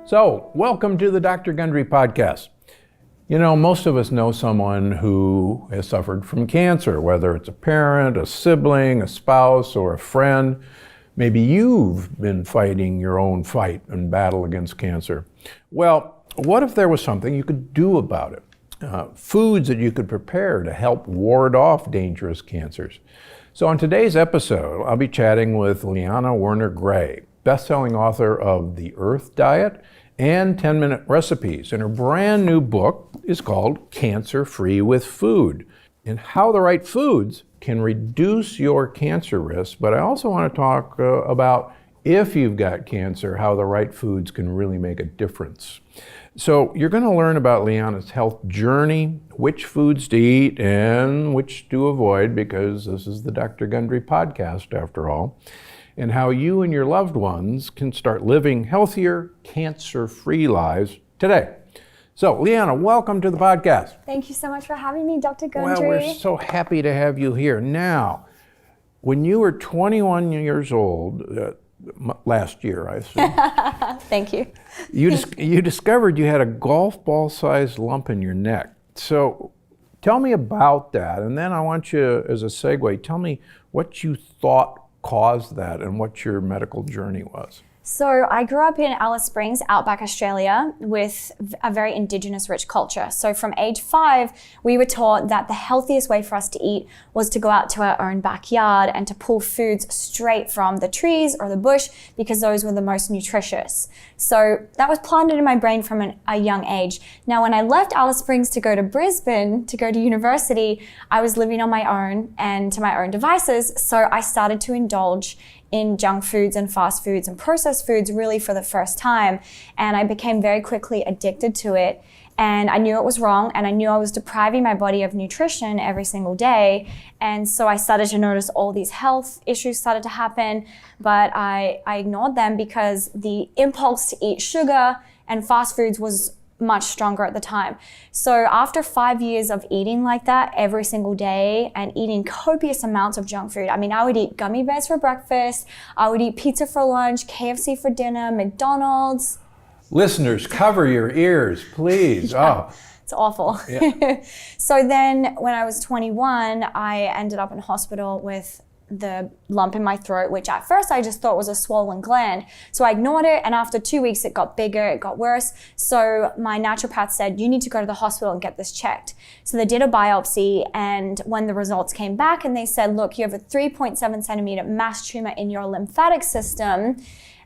So, welcome to the Dr. Gundry podcast. You know, most of us know someone who has suffered from cancer, whether it's a parent, a sibling, a spouse, or a friend. Maybe you've been fighting your own fight and battle against cancer. Well, what if there was something you could do about it? Foods that you could prepare to help ward off dangerous cancers. So on today's episode, I'll be chatting with Liana Werner-Gray, best-selling author of The Earth Diet and 10-Minute Recipes. And her brand new book is called Cancer-Free with Food, and how the right foods can reduce your cancer risk. But I also want to talk about if you've got cancer, how the right foods can really make a difference. So you're going to learn about Liana's health journey, which foods to eat and which to avoid, because this is the Dr. Gundry podcast after all, and how you and your loved ones can start living healthier, cancer-free lives today. So, Liana, welcome to the podcast. Thank you so much for having me, Dr. Gundry. Well, we're so happy to have you here. Now, when you were 21 years old, last year, I assume. Thank you. You discovered you had a golf ball-sized lump in your neck. So, tell me about that, and then I want you, as a segue, tell me what you thought caused that and what your medical journey was. So I grew up in Alice Springs, outback Australia, with a very indigenous rich culture. So from age 5, we were taught that the healthiest way for us to eat was to go out to our own backyard and to pull foods straight from the trees or the bush, because those were the most nutritious. So that was planted in my brain from a young age. Now, when I left Alice Springs to go to Brisbane, to go to university, I was living on my own and to my own devices. So I started to indulge in junk foods and fast foods and processed foods really for the first time. And I became very quickly addicted to it. And I knew it was wrong, and I knew I was depriving my body of nutrition every single day. And so I started to notice all these health issues started to happen, but I ignored them because the impulse to eat sugar and fast foods was much stronger at the time. So after 5 years of eating like that every single day and eating copious amounts of junk food, I mean, I would eat gummy bears for breakfast, I would eat pizza for lunch, KFC for dinner, McDonald's. Listeners, cover your ears, please. Yeah, it's awful. Yeah. So then when I was 21, I ended up in hospital with the lump in my throat, which at first I just thought was a swollen gland. So I ignored it, and after 2 weeks it got bigger, it got worse. So my naturopath said, you need to go to the hospital and get this checked. So they did a biopsy, and when the results came back and they said, look, you have a 3.7 centimeter mass tumor in your lymphatic system,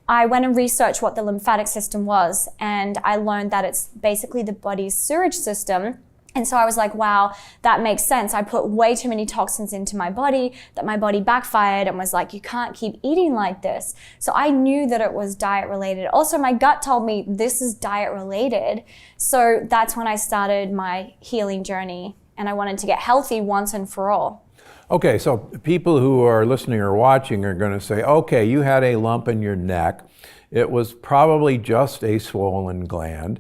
I went and researched what the lymphatic system was, and I learned that it's basically the body's sewage system. And so I was like, wow, that makes sense. I put way too many toxins into my body, that my body backfired and was like, you can't keep eating like this. So I knew that it was diet related. Also, my gut told me this is diet related. So that's when I started my healing journey, and I wanted to get healthy once and for all. Okay, so people who are listening or watching are going to say, okay, you had a lump in your neck. It was probably just a swollen gland.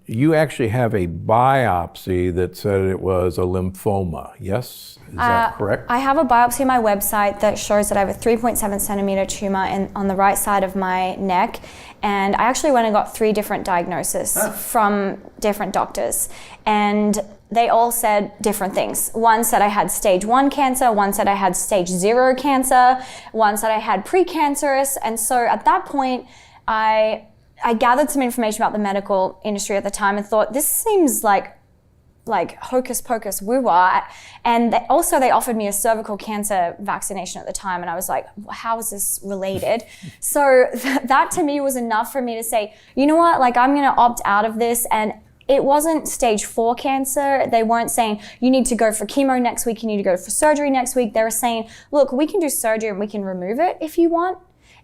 You actually have a biopsy that said it was a lymphoma, yes? Is that correct? I have a biopsy on my website that shows that I have a 3.7 centimeter tumor on the right side of my neck. And I actually went and got 3 different diagnoses from different doctors. And they all said different things. One said I had stage 1 cancer, one said I had stage 0 cancer, one said I had precancerous. And so at that point, I gathered some information about the medical industry at the time and thought, this seems like hocus pocus woo-wah. And they offered me a cervical cancer vaccination at the time. And I was like, how is this related? So that to me was enough for me to say, you know what, like I'm gonna opt out of this. And it wasn't stage 4 cancer. They weren't saying, you need to go for chemo next week, you need to go for surgery next week. They were saying, look, we can do surgery and we can remove it if you want.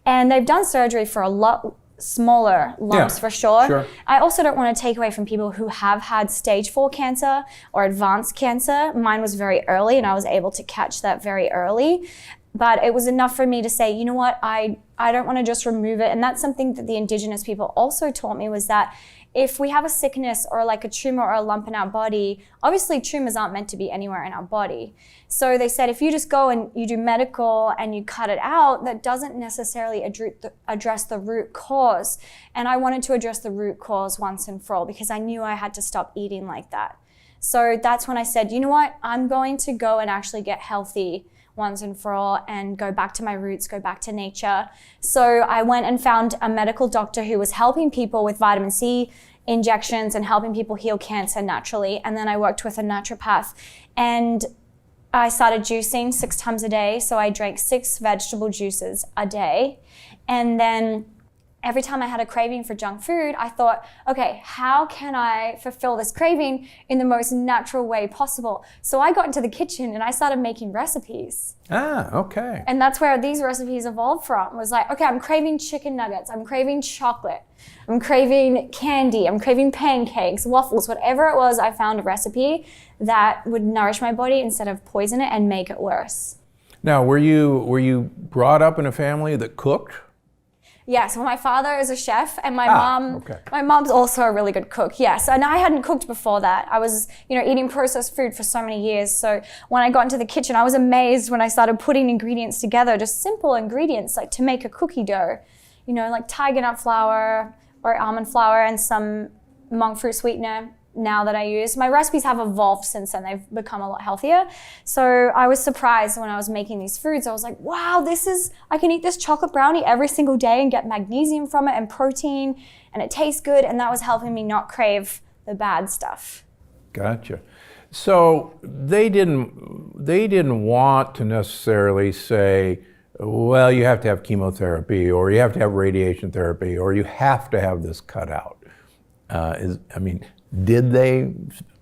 And they've done surgery for a lot smaller lumps for sure. I also don't want to take away from people who have had stage 4 cancer or advanced cancer. Mine was very early and I was able to catch that very early. But it was enough for me to say, you know what, I don't want to just remove it. And that's something that the indigenous people also taught me, was that if we have a sickness or like a tumor or a lump in our body, obviously tumors aren't meant to be anywhere in our body. So they said, if you just go and you do medical and you cut it out, that doesn't necessarily address the root cause. And I wanted to address the root cause once and for all, because I knew I had to stop eating like that. So that's when I said, you know what, I'm going to go and actually get healthy once and for all and go back to my roots, go back to nature. So I went and found a medical doctor who was helping people with vitamin C injections and helping people heal cancer naturally. And then I worked with a naturopath, and I started juicing 6 times a day. So I drank 6 vegetable juices a day. And then every time I had a craving for junk food, I thought, okay, how can I fulfill this craving in the most natural way possible? So I got into the kitchen and I started making recipes. Ah, okay. And that's where these recipes evolved from. Was like, okay, I'm craving chicken nuggets, I'm craving chocolate, I'm craving candy, I'm craving pancakes, waffles, whatever it was, I found a recipe that would nourish my body instead of poison it and make it worse. Now, were you brought up in a family that cooked? Yes, well, my father is a chef, and my mom's also a really good cook. Yes, and I hadn't cooked before that. I was, eating processed food for so many years. So when I got into the kitchen, I was amazed when I started putting ingredients together, just simple ingredients like to make a cookie dough, like tiger nut flour or almond flour and some monk fruit sweetener. Now that I use. My recipes have evolved since then. They've become a lot healthier. So I was surprised when I was making these foods. I was like, wow, I can eat this chocolate brownie every single day and get magnesium from it and protein, and it tastes good. And that was helping me not crave the bad stuff. Gotcha. So they didn't want to necessarily say, well, you have to have chemotherapy, or you have to have radiation therapy, or you have to have this cut out. Did they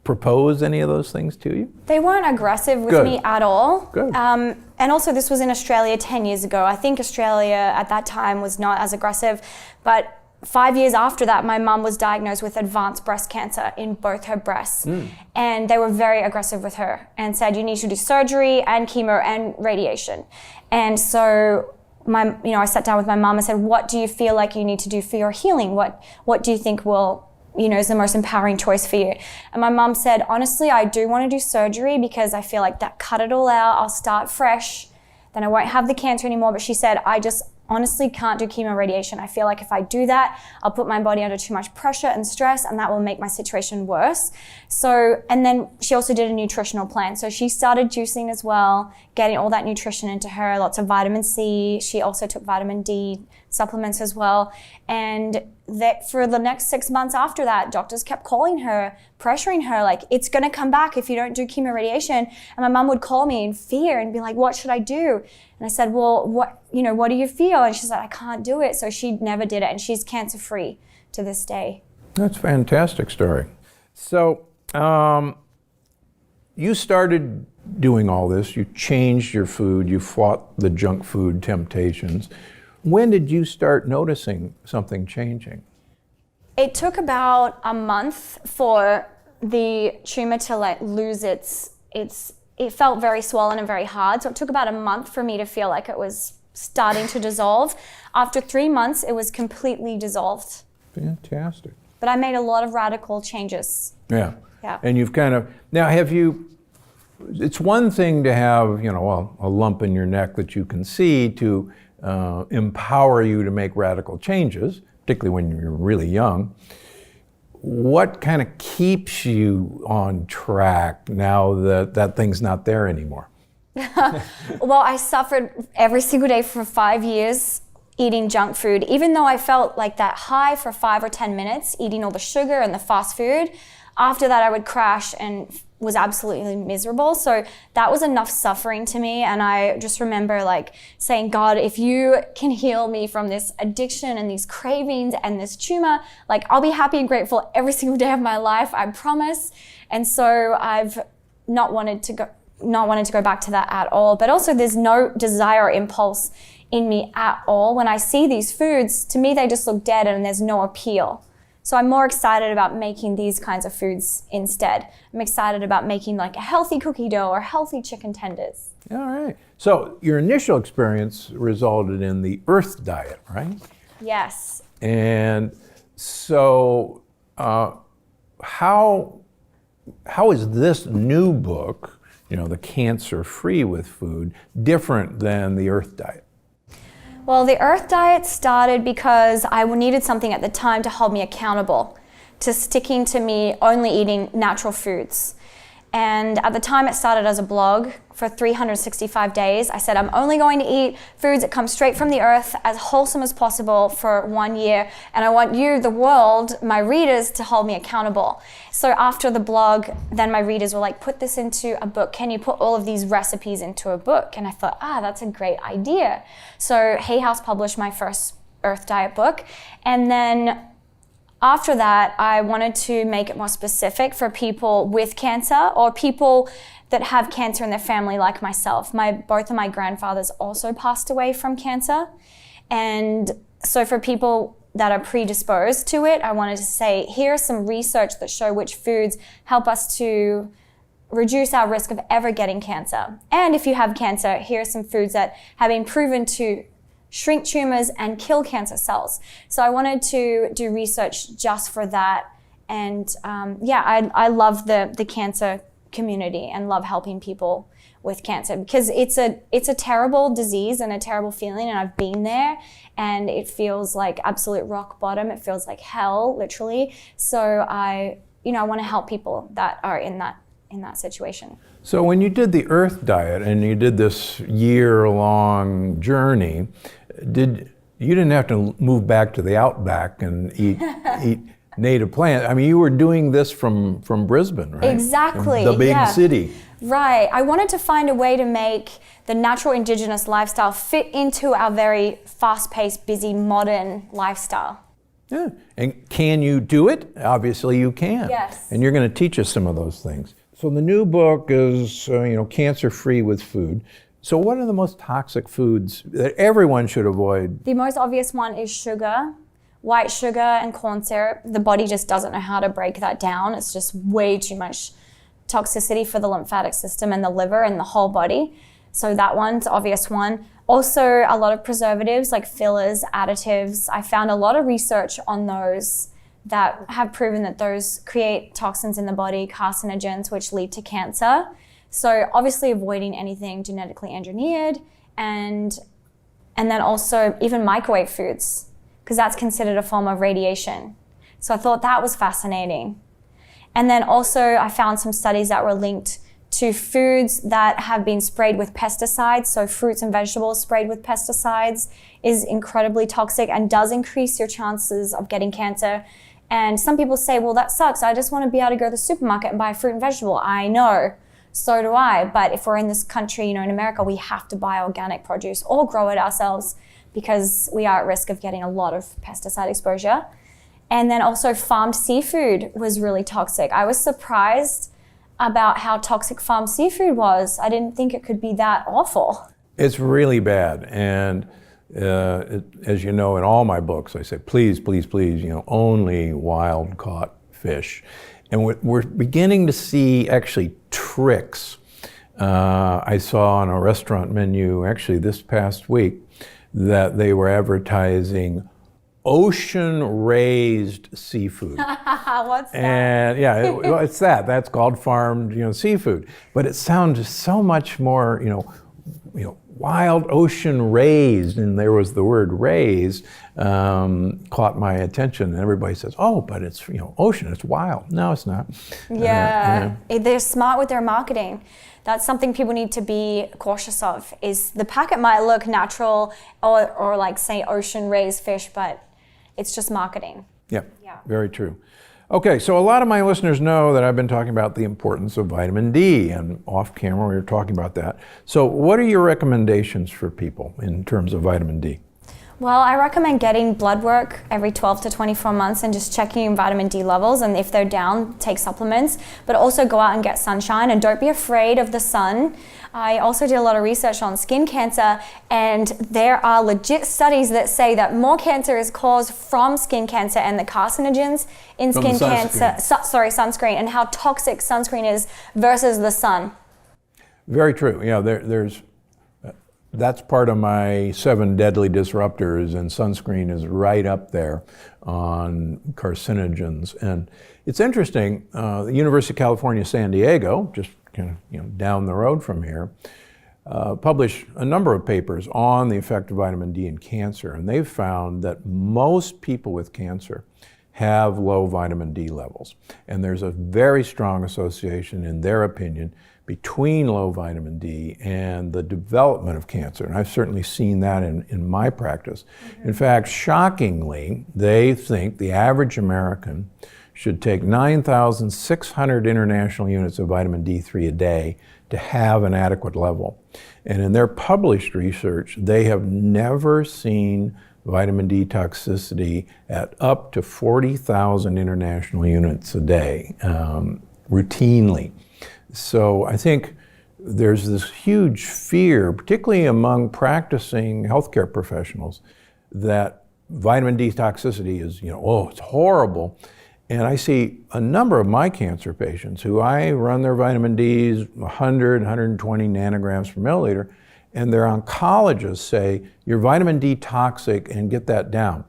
propose any of those things to you? They weren't aggressive with me at all. Good. And also this was in Australia 10 years ago. I think Australia at that time was not as aggressive, but 5 years after that, my mum was diagnosed with advanced breast cancer in both her breasts. And they were very aggressive with her and said, you need to do surgery and chemo and radiation. And so I sat down with my mum and said, what do you feel like you need to do for your healing? What do you think will is the most empowering choice for you? And my mom said, honestly, I do want to do surgery because I feel like that cut it all out. I'll start fresh. Then I won't have the cancer anymore. But she said, I just honestly can't do chemo radiation. I feel like if I do that, I'll put my body under too much pressure and stress, and that will make my situation worse. So, and then she also did a nutritional plan. So she started juicing as well, getting all that nutrition into her, lots of vitamin C. She also took vitamin D supplements as well. And that for the next 6 months after that, doctors kept calling her, pressuring her, like, it's going to come back if you don't do chemo radiation. And my mom would call me in fear and be like, what should I do? And I said, well, what do you feel? And she said, I can't do it. So she never did it. And she's cancer free to this day. That's a fantastic story. So you started doing all this. You changed your food. You fought the junk food temptations. When did you start noticing something changing? It took about a month for the tumor to lose it felt very swollen and very hard. So it took about a month for me to feel like it was starting to dissolve. After 3 months, it was completely dissolved. Fantastic. But I made a lot of radical changes. Yeah. Yeah. And you've it's one thing to have, a lump in your neck that you can see to empower you to make radical changes, particularly when you're really young. What kind of keeps you on track now that thing's not there anymore? Well, I suffered every single day for 5 years eating junk food. Even though I felt like that high for 5 or 10 minutes, eating all the sugar and the fast food, after that I would crash and was absolutely miserable. So that was enough suffering to me. And I just remember saying, God, if you can heal me from this addiction and these cravings and this tumor, I'll be happy and grateful every single day of my life, I promise. And so I've not wanted to go back to that at all. But also there's no desire or impulse in me at all. When I see these foods, to me, they just look dead and there's no appeal. So I'm more excited about making these kinds of foods instead. I'm excited about making like a healthy cookie dough or healthy chicken tenders. All right. So your initial experience resulted in the Earth diet, right? Yes. And so how is this new book, the Cancer Free with Food, different than the Earth diet? Well, the Earth diet started because I needed something at the time to hold me accountable to sticking to me only eating natural foods. And at the time it started as a blog for 365 days. I said, I'm only going to eat foods that come straight from the earth, as wholesome as possible for 1 year. And I want you, the world, my readers, to hold me accountable. So after the blog, then my readers were like, put this into a book. Can you put all of these recipes into a book? And I thought, that's a great idea. So Hay House published my first Earth Diet book. And then after that, I wanted to make it more specific for people with cancer or people that have cancer in their family like myself. Both of my grandfathers also passed away from cancer. And so for people that are predisposed to it, I wanted to say, here's some research that show which foods help us to reduce our risk of ever getting cancer. And if you have cancer, here are some foods that have been proven to shrink tumors and kill cancer cells. So I wanted to do research just for that. And I love the cancer community and love helping people with cancer because it's a terrible disease and a terrible feeling, and I've been there, and it feels like absolute rock bottom. It feels like hell, literally. So I want to help people that are in that situation. So when you did the Earth diet and you did this year-long journey, you didn't have to move back to the outback and eat native plants. I mean, you were doing this from Brisbane, right? Exactly. The big city. Right. I wanted to find a way to make the natural indigenous lifestyle fit into our very fast-paced, busy, modern lifestyle. Yeah. And can you do it? Obviously you can. Yes. And you're going to teach us some of those things. So the new book is, Cancer Free with Food. So what are the most toxic foods that everyone should avoid? The most obvious one is sugar, white sugar and corn syrup. The body just doesn't know how to break that down. It's just way too much toxicity for the lymphatic system and the liver and the whole body. So that one's an obvious one. Also, a lot of preservatives like fillers, additives. I found a lot of research on those that have proven that those create toxins in the body, carcinogens, which lead to cancer. So obviously avoiding anything genetically engineered, and then also even microwave foods, because that's considered a form of radiation. So I thought that was fascinating. And then also I found some studies that were linked to foods that have been sprayed with pesticides. So fruits and vegetables sprayed with pesticides is incredibly toxic and does increase your chances of getting cancer. And some people say, well, that sucks. I just want to be able to go to the supermarket and buy a fruit and vegetable. I know. So do I. But if we're in this country, in America, we have to buy organic produce or grow it ourselves because we are at risk of getting a lot of pesticide exposure. And then also farmed seafood was really toxic. I was surprised about how toxic farmed seafood was. I didn't think it could be that awful. It's really bad. And as you know, in all my books, I say, please, please, please, only wild caught fish. And we're beginning to see actually tricks. I saw on a restaurant menu actually this past week that they were advertising ocean-raised seafood. What's that? And yeah, it's that. That's called farmed, seafood. But it sounds so much more, wild ocean raised, and there was the word raised, caught my attention. And everybody says, oh, but it's, ocean, it's wild. No, it's not. Yeah, they're smart with their marketing. That's something people need to be cautious of, is the packet might look natural or like say ocean raised fish, but it's just marketing. Yeah, very true. Okay, so a lot of my listeners know that I've been talking about the importance of vitamin D, and off camera we were talking about that. So what are your recommendations for people in terms of vitamin D? Well, I recommend getting blood work every 12 to 24 months and just checking your vitamin D levels. And if they're down, take supplements. But also go out and get sunshine and don't be afraid of the sun. I also did a lot of research on skin cancer, and there are legit studies that say that more cancer is caused from skin cancer and the carcinogens in skin cancer, sunscreen, and how toxic sunscreen is versus the sun. Very true. Yeah, that's part of my 7 deadly disruptors, and sunscreen is right up there on carcinogens. And it's interesting, the University of California, San Diego, just kind of down the road from here, published a number of papers on the effect of vitamin D in cancer, and they've found that most people with cancer have low vitamin D levels. And there's a very strong association, in their opinion, between low vitamin D and the development of cancer. And I've certainly seen that in my practice. Mm-hmm. In fact, shockingly, they think the average American should take 9,600 international units of vitamin D3 a day to have an adequate level. And in their published research, they have never seen vitamin D toxicity at up to 40,000 international units a day, routinely. So I think there's this huge fear, particularly among practicing healthcare professionals, that vitamin D toxicity is, it's horrible. And I see a number of my cancer patients who I run their vitamin Ds 100, 120 nanograms per milliliter, and their oncologists say, you're vitamin D toxic and get that down.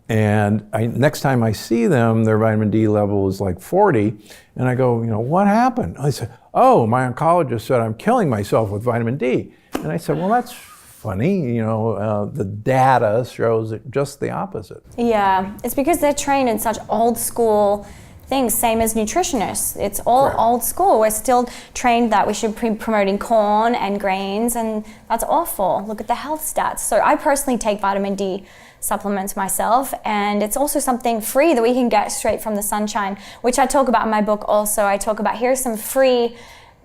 And next time I see them, their vitamin D level is like 40, and I go, what happened? I said, oh, my oncologist said I'm killing myself with vitamin D. And I said, well, that's funny, the data shows it just the opposite. Yeah, it's because they're trained in such old school things, same as nutritionists. It's all Correct. Old school. We're still trained that we should be promoting corn and grains, and that's awful. Look at the health stats. So I personally take vitamin D supplements myself, and it's also something free that we can get straight from the sunshine, which I talk about in my book also. I talk about here's some free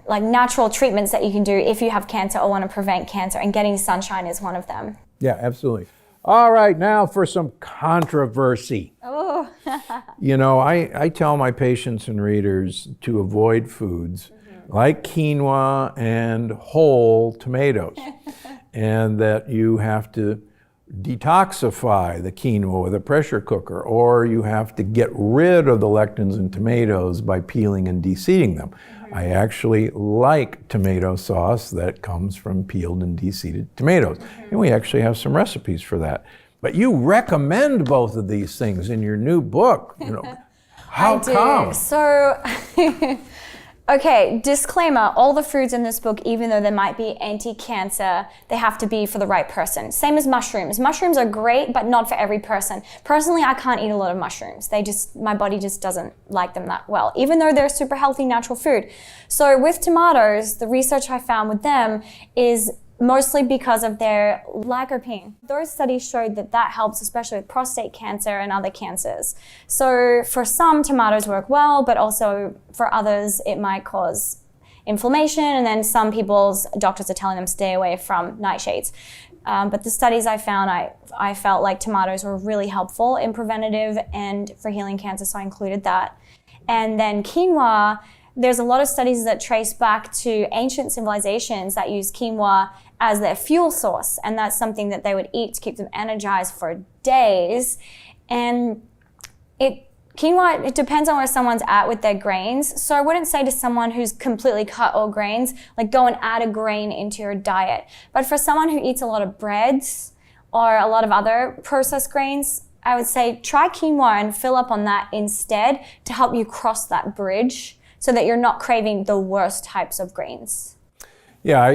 natural treatments that you can do if you have cancer or want to prevent cancer, and getting sunshine is one of them. Yeah, absolutely. All right, now for some controversy. Oh. I tell my patients and readers to avoid foods like quinoa and whole tomatoes, and that you have to detoxify the quinoa with a pressure cooker, or you have to get rid of the lectins in tomatoes by peeling and de-seeding them. I actually like tomato sauce that comes from peeled and de-seeded tomatoes. And we actually have some recipes for that. But you recommend both of these things in your new book. How come? So, okay, disclaimer, all the foods in this book, even though they might be anti-cancer, they have to be for the right person. Same as mushrooms. Mushrooms are great, but not for every person. Personally, I can't eat a lot of mushrooms. My body just doesn't like them that well, even though they're super healthy, natural food. So with tomatoes, the research I found with them is mostly because of their lycopene. Those studies showed that helps, especially with prostate cancer and other cancers. So for some, tomatoes work well, but also for others, it might cause inflammation. And then some people's doctors are telling them stay away from nightshades. But the studies I found, I felt like tomatoes were really helpful in preventative and for healing cancer, so I included that. And then quinoa, there's a lot of studies that trace back to ancient civilizations that use quinoa as their fuel source, and that's something that they would eat to keep them energized for days. And quinoa, it depends on where someone's at with their grains. So I wouldn't say to someone who's completely cut all grains, go and add a grain into your diet. But for someone who eats a lot of breads or a lot of other processed grains, I would say try quinoa and fill up on that instead to help you cross that bridge so that you're not craving the worst types of grains. Yeah,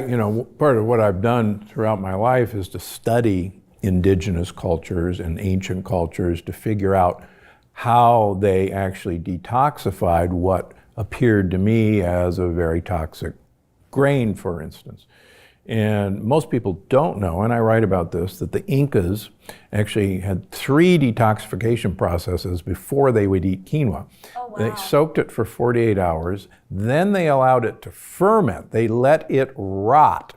part of what I've done throughout my life is to study indigenous cultures and ancient cultures to figure out how they actually detoxified what appeared to me as a very toxic grain, for instance. And most people don't know, and I write about this, that the Incas actually had 3 detoxification processes before they would eat quinoa. Oh, wow. They soaked it for 48 hours, then they allowed it to ferment. They let it rot,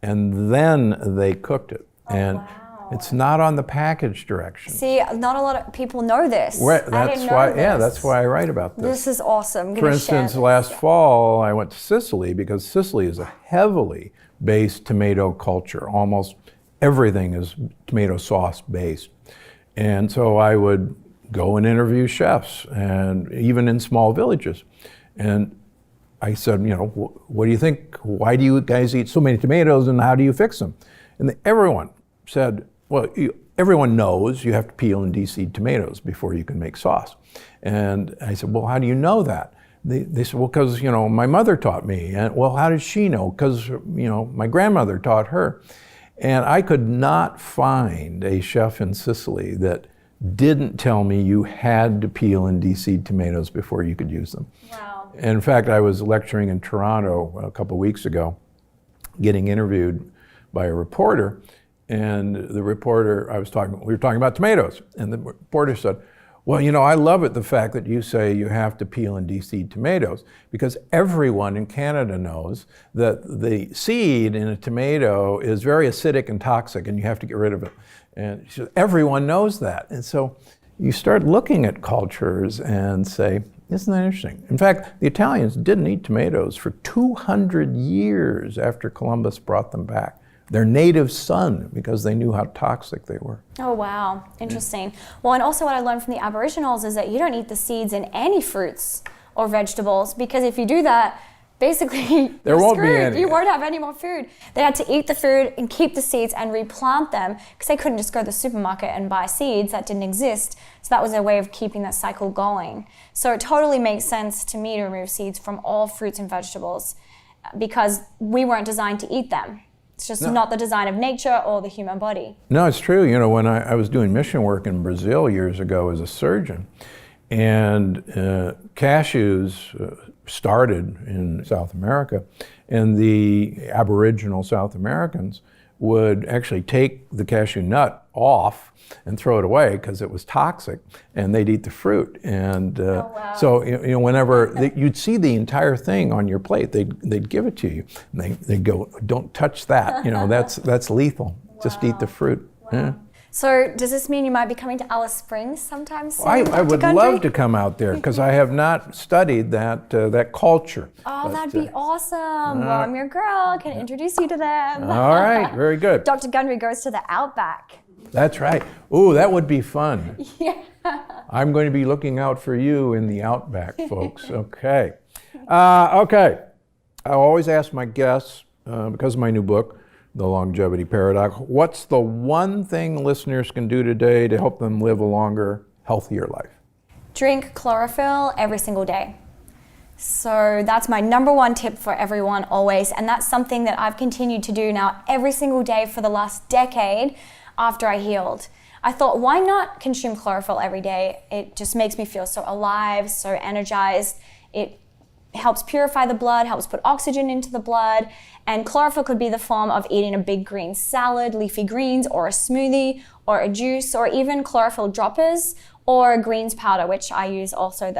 and then they cooked it. Oh, and wow. It's not on the package directions. See, not a lot of people know this. That's why. Yeah, that's why I write about this. This is awesome. I'm For gonna share instance, this. last fall I went to Sicily because Sicily is a heavily based tomato culture. Almost everything is tomato sauce based. And so I would go and interview chefs, and even in small villages. And I said, what do you think? Why do you guys eat so many tomatoes, and how do you fix them? And everyone said, well, everyone knows you have to peel and de-seed tomatoes before you can make sauce. And I said, well, how do you know that? They said, well, because, my mother taught me. And, well, how did she know? Because, my grandmother taught her. And I could not find a chef in Sicily that didn't tell me you had to peel and de-seed tomatoes before you could use them. Wow. In fact, I was lecturing in Toronto a couple of weeks ago, getting interviewed by a reporter, and the reporter, we were talking about tomatoes, and the reporter said, well, I love it, the fact that you say you have to peel and de-seed tomatoes, because everyone in Canada knows that the seed in a tomato is very acidic and toxic, and you have to get rid of it. And she said, everyone knows that. And so you start looking at cultures and say, isn't that interesting? In fact, the Italians didn't eat tomatoes for 200 years after Columbus brought them back. Their native son, because they knew how toxic they were. Oh, wow. Interesting. Well, and also what I learned from the Aboriginals is that you don't eat the seeds in any fruits or vegetables, because if you do that, basically there won't be any. You won't have any more food. They had to eat the food and keep the seeds and replant them, because they couldn't just go to the supermarket and buy seeds that didn't exist. So that was a way of keeping that cycle going. So it totally makes sense to me to remove seeds from all fruits and vegetables, because we weren't designed to eat them. It's just not the design of nature or the human body. No, it's true. When I was doing mission work in Brazil years ago as a surgeon, and cashews started in South America, and the Aboriginal South Americans would actually take the cashew nut off and throw it away because it was toxic, and they'd eat the fruit. And so whenever you'd see the entire thing on your plate, they'd give it to you, and they'd go, don't touch that. That's lethal. Just eat the fruit. Wow. Yeah. So does this mean you might be coming to Alice Springs sometime soon? I would love to come out there, because I have not studied that culture. Oh, that'd be awesome. Well, I'm your girl. Can introduce you to them. All right, very good. Dr. Gundry goes to the Outback. That's right. Ooh, that would be fun. Yeah. I'm going to be looking out for you in the Outback, folks. Okay. Okay. I always ask my guests, because of my new book, The Longevity Paradox, what's the one thing listeners can do today to help them live a longer, healthier life? Drink chlorophyll every single day. So that's my number one tip for everyone always. And that's something that I've continued to do now every single day for the last decade after I healed. I thought, why not consume chlorophyll every day? It just makes me feel so alive, so energized. It helps purify the blood, helps put oxygen into the blood. And chlorophyll could be the form of eating a big green salad, leafy greens, or a smoothie, or a juice, or even chlorophyll droppers, or a greens powder, which I use also,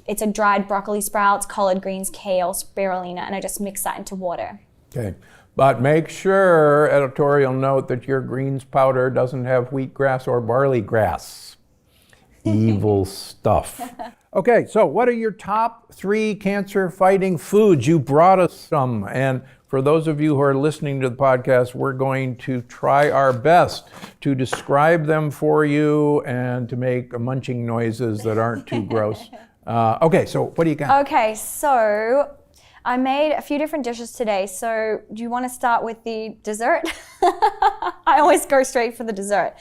it's a dried broccoli sprouts, collard greens, kale, spirulina, and I just mix that into water. Okay. But make sure, editorial note, that your greens powder doesn't have wheatgrass or barley grass. Evil stuff. Okay, so what are your top 3 cancer-fighting foods? You brought us some, and for those of you who are listening to the podcast, we're going to try our best to describe them for you and to make munching noises that aren't too gross. Okay, so what do you got? Okay, so I made a few different dishes today. So do you want to start with the dessert? I always go straight for the dessert.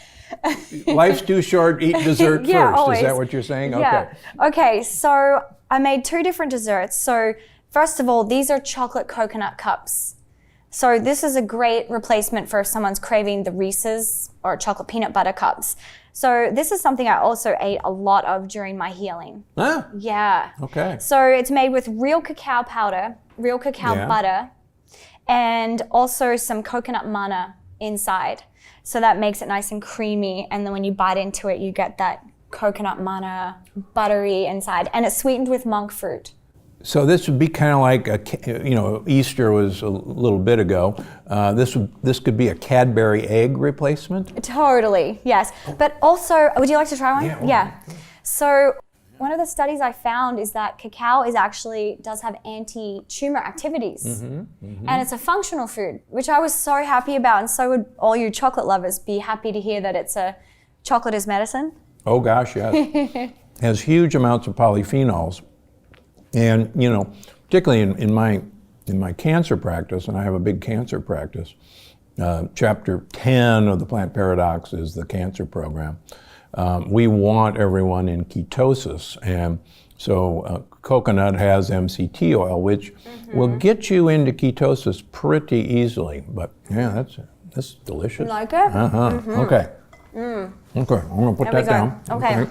Life's too short, eat dessert Yeah, first. always. Is that what you're saying? Yeah. Okay, so I made 2 different desserts. So first of all, these are chocolate coconut cups. So this is a great replacement for if someone's craving the Reese's or chocolate peanut butter cups. So this is something I also ate a lot of during my healing. Ah, Yeah. okay. So it's made with real cacao powder, real cacao butter, and also some coconut manna inside. So that makes it nice and creamy. And then when you bite into it, you get that coconut manna buttery inside. And it's sweetened with monk fruit. So this would be kind of like Easter was a little bit ago. This could be a Cadbury egg replacement. Totally, yes. But also, would you like to try one? Yeah. So one of the studies I found is that cacao does have anti-tumor activities. And it's a functional food, which I was so happy about, and so would all you chocolate lovers be happy to hear that chocolate is medicine. Oh gosh, yes. Has huge amounts of polyphenols. And particularly in my cancer practice, and I have a big cancer practice, chapter 10 of the Plant Paradox is the cancer program. We want everyone in ketosis, and so coconut has MCT oil, which will get you into ketosis pretty easily. But yeah, that's delicious. You like it? Okay. Okay, I'm gonna put that down. Okay.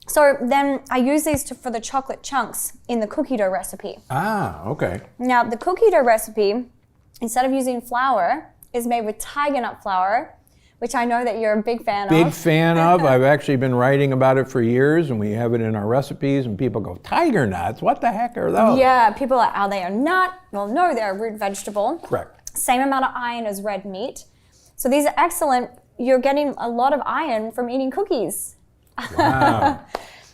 So then I use these for the chocolate chunks in the cookie dough recipe. Ah, okay. Now the cookie dough recipe, instead of using flour, is made with tiger nut flour, which I know that you're a big fan of. Big fan of. I've actually been writing about it for years, and we have it in our recipes, and people go, tiger nuts? What the heck are those? Yeah, people are like, are they a nut? Well, no, they're a root vegetable. Correct. Same amount of iron as red meat. So these are excellent. You're getting a lot of iron from eating cookies. Wow.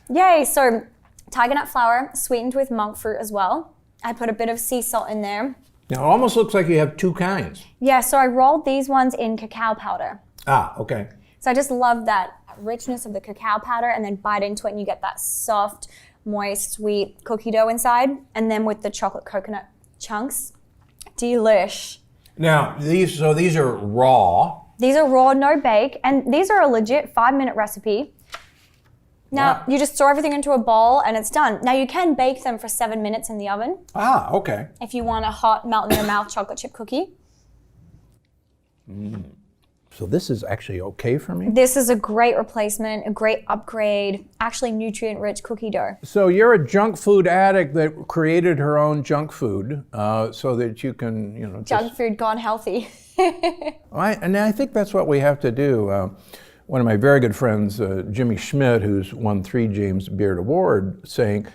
Yay, so tiger nut flour, sweetened with monk fruit as well. I put a bit of sea salt in there. Now, it almost looks like you have two kinds. Yeah, so I rolled these ones in cacao powder. Ah, okay. So I just love that richness of the cacao powder, and then bite into it and you get that soft, moist, sweet cookie dough inside. And then with the chocolate coconut chunks, delish. Now, these are raw. These are raw, no bake, and these are a legit 5-minute recipe. Now, you just store everything into a bowl and it's done. Now, you can bake them for 7 minutes in the oven. Ah, okay. If you want a hot, melt-in-your-mouth chocolate chip cookie. So this is actually okay for me? This is a great replacement, a great upgrade, actually nutrient-rich cookie dough. So you're a junk food addict that created her own junk food so that you can, Junk food gone healthy. And I think that's what we have to do. One of my very good friends, Jimmy Schmidt, who's won 3 James Beard Award, saying,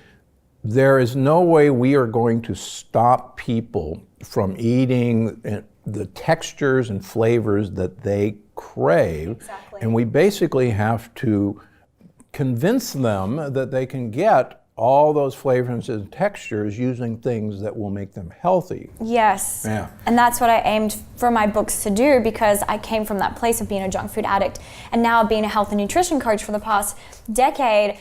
there is no way we are going to stop people from eating the textures and flavors that they crave. Exactly. And we basically have to convince them that they can get all those flavors and textures using things that will make them healthy. Yes. Yeah. And that's what I aimed for my books to do, because I came from that place of being a junk food addict and now being a health and nutrition coach for the past decade.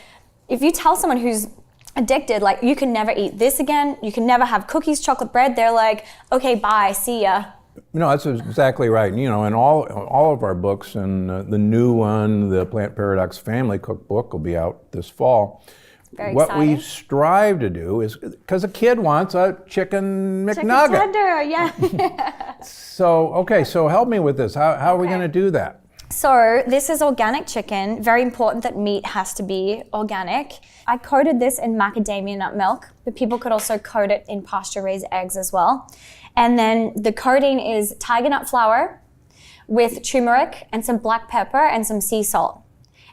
If you tell someone who's addicted, like, you can never eat this again, you can never have cookies, chocolate bread, they're like, okay, bye, see ya. No, that's exactly right. In all of our books, and the new one, the Plant Paradox Family Cookbook, will be out this fall. Very what exciting. we strive to do is, because a kid wants a chicken Chicken McNugget. tender, yeah. So help me with this. How are we going to do that? So this is organic chicken. Very important that meat has to be organic. I coated this in macadamia nut milk, but people could also coat it in pasture-raised eggs as well. And then the coating is tiger nut flour with turmeric and some black pepper and some sea salt.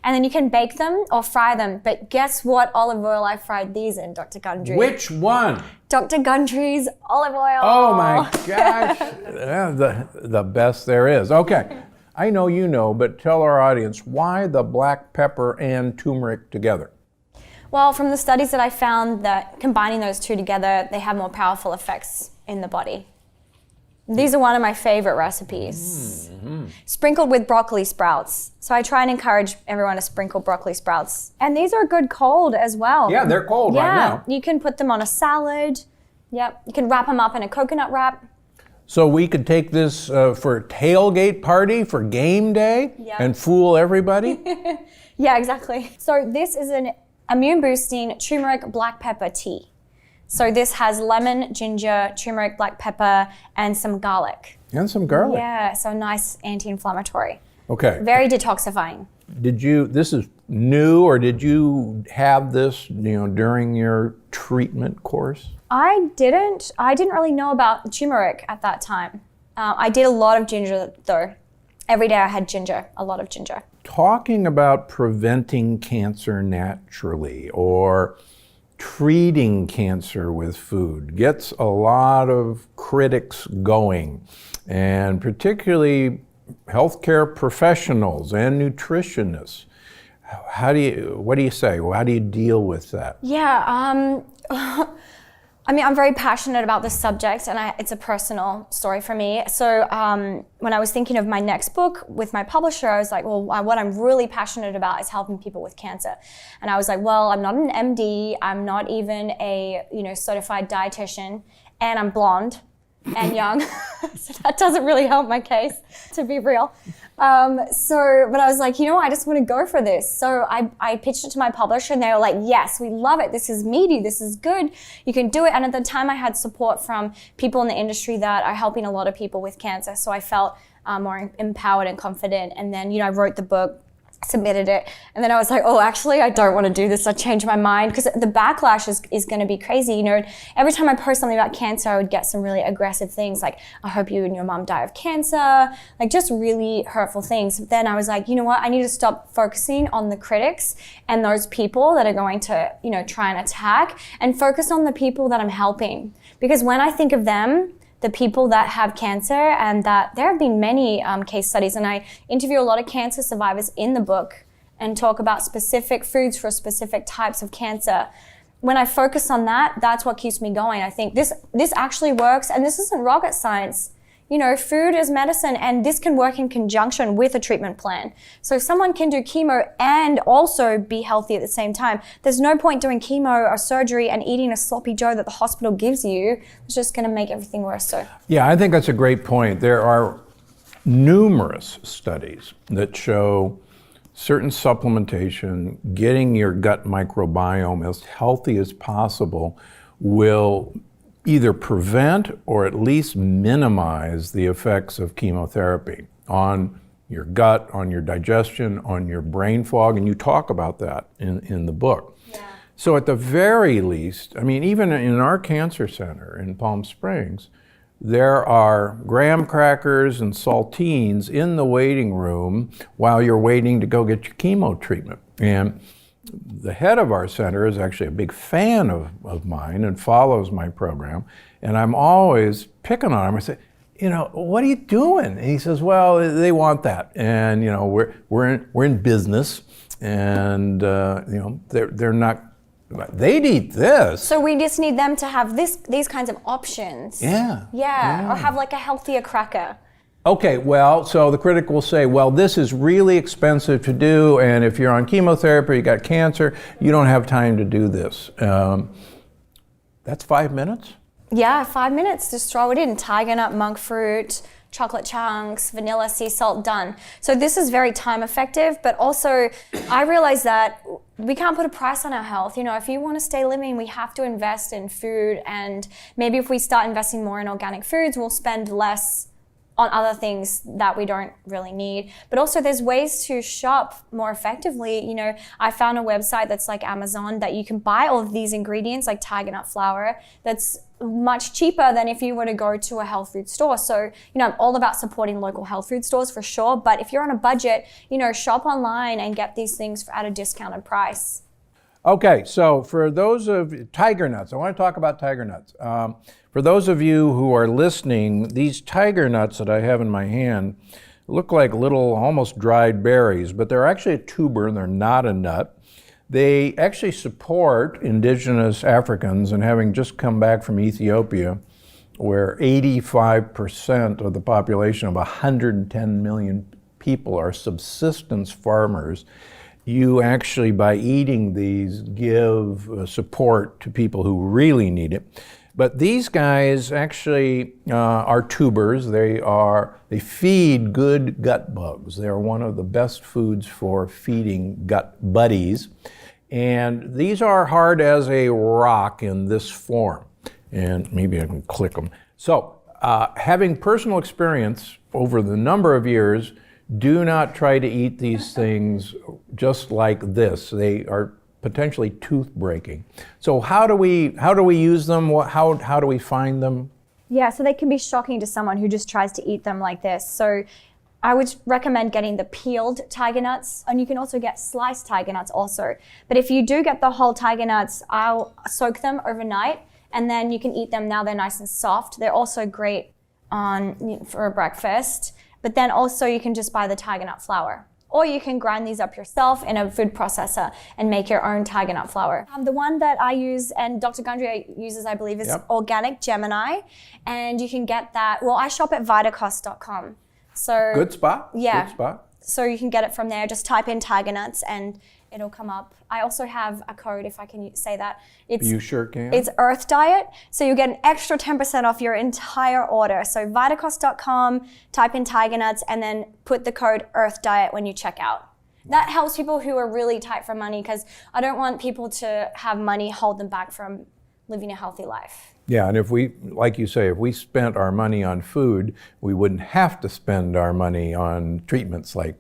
And then you can bake them or fry them. But guess what olive oil I fried these in, Dr. Gundry? Which one? Dr. Gundry's olive oil. Oh my gosh. Yeah, the best there is. Okay. I know you know, but tell our audience, why the black pepper and turmeric together? Well, from the studies that I found, that combining those two together, they have more powerful effects in the body. These are one of my favorite recipes. Sprinkled with broccoli sprouts. So I try and encourage everyone to sprinkle broccoli sprouts. And these are good cold as well. Yeah, they're cold right now. You can put them on a salad. Yep. You can wrap them up in a coconut wrap. So we could take this for a tailgate party for game day and fool everybody? Yeah, exactly. So this is an immune boosting turmeric black pepper tea. So this has lemon, ginger, turmeric, black pepper, and some garlic. And some garlic. Yeah, so nice anti-inflammatory. Okay. Very detoxifying. This is new, or did you have this, during your treatment course? I didn't really know about turmeric at that time. I did a lot of ginger though. Every day I had ginger, a lot of ginger. Talking about preventing cancer naturally, or treating cancer with food gets a lot of critics going, and particularly healthcare professionals and nutritionists. What do you say? How do you deal with that? Yeah, I mean, I'm very passionate about this subject, and it's a personal story for me. So when I was thinking of my next book with my publisher, I was like, well, what I'm really passionate about is helping people with cancer. And I was like, well, I'm not an MD, I'm not even a certified dietitian, and I'm blonde and young. So that doesn't really help my case, to be real. But I was like, I just want to go for this. So I pitched it to my publisher, and they were like, yes, we love it. This is meaty. This is good. You can do it. And at the time I had support from people in the industry that are helping a lot of people with cancer. So I felt more empowered and confident. And then, I wrote the book, submitted it, and then I was like, oh, actually, I don't want to do this. I changed my mind, because the backlash is going to be crazy. Every time I post something about cancer, I would get some really aggressive things like, I hope you and your mom die of cancer, like just really hurtful things. But then I was like, you know what, I need to stop focusing on the critics and those people that are going to, try and attack, and focus on the people that I'm helping. Because when I think of them, the people that have cancer, and that there have been many case studies, and I interview a lot of cancer survivors in the book and talk about specific foods for specific types of cancer. When I focus on that, that's what keeps me going. I think this actually works, and this isn't rocket science. Food is medicine, and this can work in conjunction with a treatment plan. So someone can do chemo and also be healthy at the same time. There's no point doing chemo or surgery and eating a sloppy Joe that the hospital gives you. It's just going to make everything worse. So yeah, I think that's a great point. There are numerous studies that show certain supplementation, getting your gut microbiome as healthy as possible, will either prevent or at least minimize the effects of chemotherapy on your gut, on your digestion, on your brain fog, and you talk about that in the book. Yeah. So at the very least, I mean, even in our cancer center in Palm Springs, there are graham crackers and saltines in the waiting room while you're waiting to go get your chemo treatment. And the head of our center is actually a big fan of mine and follows my program. And I'm always picking on him. I say, what are you doing? And he says, well, they want that. And, we're in business, and, they're not, they'd eat this. So we just need them to have these kinds of options. Yeah. Or have like a healthier cracker. Okay, well, so the critic will say, well, this is really expensive to do, and if you're on chemotherapy, you got cancer, you don't have time to do this. That's 5 minutes? Yeah, 5 minutes, just throw it in. Tiger nut, monk fruit, chocolate chunks, vanilla, sea salt, done. So this is very time effective, but also I realize that we can't put a price on our health. If you want to stay living, we have to invest in food, and maybe if we start investing more in organic foods, we'll spend less on other things that we don't really need. But also there's ways to shop more effectively. I found a website that's like Amazon that you can buy all of these ingredients like tiger nut flour that's much cheaper than if you were to go to a health food store. So, I'm all about supporting local health food stores for sure. But if you're on a budget, shop online and get these things at a discounted price. Okay, so for those of tiger nuts, I want to talk about tiger nuts. For those of you who are listening, these tiger nuts that I have in my hand look like little, almost dried berries, but they're actually a tuber and they're not a nut. They actually support indigenous Africans, and having just come back from Ethiopia, where 85% of the population of 110 million people are subsistence farmers, you actually, by eating these, give support to people who really need it. But these guys actually are tubers. They feed good gut bugs. They are one of the best foods for feeding gut buddies. And these are hard as a rock in this form. And maybe I can click them. So having personal experience over the number of years, do not try to eat these things just like this. They are potentially tooth breaking. So how do we use them? How do we find them? Yeah, so they can be shocking to someone who just tries to eat them like this. So I would recommend getting the peeled tiger nuts, and you can also get sliced tiger nuts also. But if you do get the whole tiger nuts, I'll soak them overnight, and then you can eat them now they're nice and soft. They're also great for a breakfast. But then also you can just buy the tiger nut flour. Or you can grind these up yourself in a food processor and make your own tiger nut flour. The one that I use and Dr. Gundry uses, I believe, is Organic Gemini. And you can get that, well, I shop at vitacost.com. So Good spot. Yeah. Good spot. So you can get it from there. Just type in tiger nuts and it'll come up. I also have a code, if I can say that. You sure can. It's Earth Diet. So you get an extra 10% off your entire order. So vitacost.com, type in tiger nuts, and then put the code Earth Diet when you check out. That helps people who are really tight for money, because I don't want people to have money hold them back from living a healthy life. Yeah, and if we, like you say, if we spent our money on food, we wouldn't have to spend our money on treatments like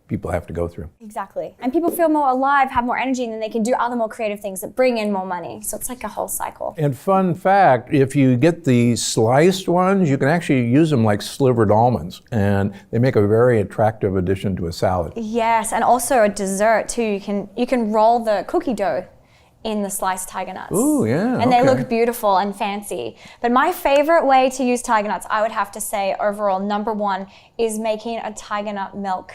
people have to go through. Exactly. And people feel more alive, have more energy, and then they can do other more creative things that bring in more money. So it's like a whole cycle. And fun fact, if you get the sliced ones, you can actually use them like slivered almonds, and they make a very attractive addition to a salad. Yes, and also a dessert too. You can roll the cookie dough in the sliced tiger nuts. Ooh, yeah. And they look beautiful and fancy. But my favorite way to use tiger nuts, I would have to say overall, number one, is making a tiger nut milk.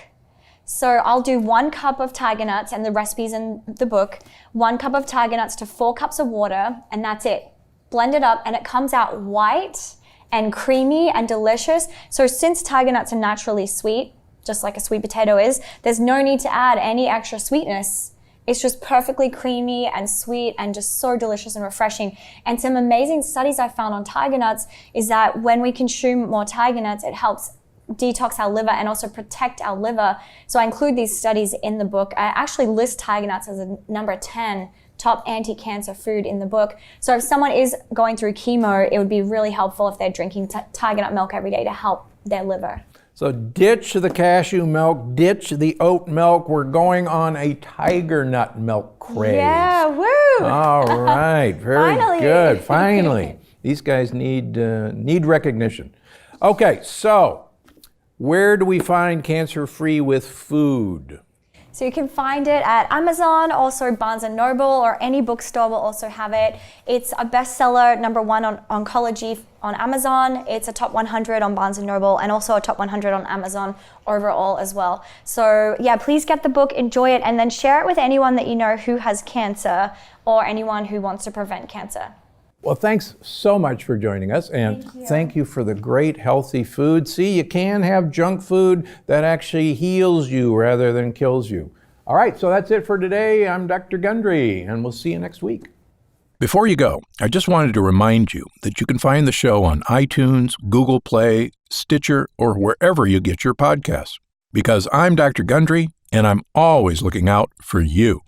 So I'll do 1 cup of tiger nuts, and the recipe's in the book, 1 cup of tiger nuts to 4 cups of water, and that's it. Blend it up, and it comes out white and creamy and delicious. So since tiger nuts are naturally sweet, just like a sweet potato is, there's no need to add any extra sweetness. It's just perfectly creamy and sweet and just so delicious and refreshing. And some amazing studies I found on tiger nuts is that when we consume more tiger nuts, it helps detox our liver and also protect our liver. So I include these studies in the book. I actually list tiger nuts as a number 10 top anti-cancer food in the book. So if someone is going through chemo, it would be really helpful if they're drinking tiger nut milk every day to help their liver. So ditch the cashew milk, ditch the oat milk. We're going on a tiger nut milk craze. Yeah, woo! All right, very Finally. good. Finally, these guys need recognition. Okay, so where do we find Cancer Free with Food? So you can find it at Amazon, also Barnes & Noble, or any bookstore will also have it. It's a bestseller, number 1 on oncology on Amazon. It's a top 100 on Barnes & Noble, and also a top 100 on Amazon overall as well. So yeah, please get the book, enjoy it, and then share it with anyone that you know who has cancer or anyone who wants to prevent cancer. Well, thanks so much for joining us, and thank you for the great healthy food. See, you can have junk food that actually heals you rather than kills you. All right, so that's it for today. I'm Dr. Gundry, and we'll see you next week. Before you go, I just wanted to remind you that you can find the show on iTunes, Google Play, Stitcher, or wherever you get your podcasts. Because I'm Dr. Gundry, and I'm always looking out for you.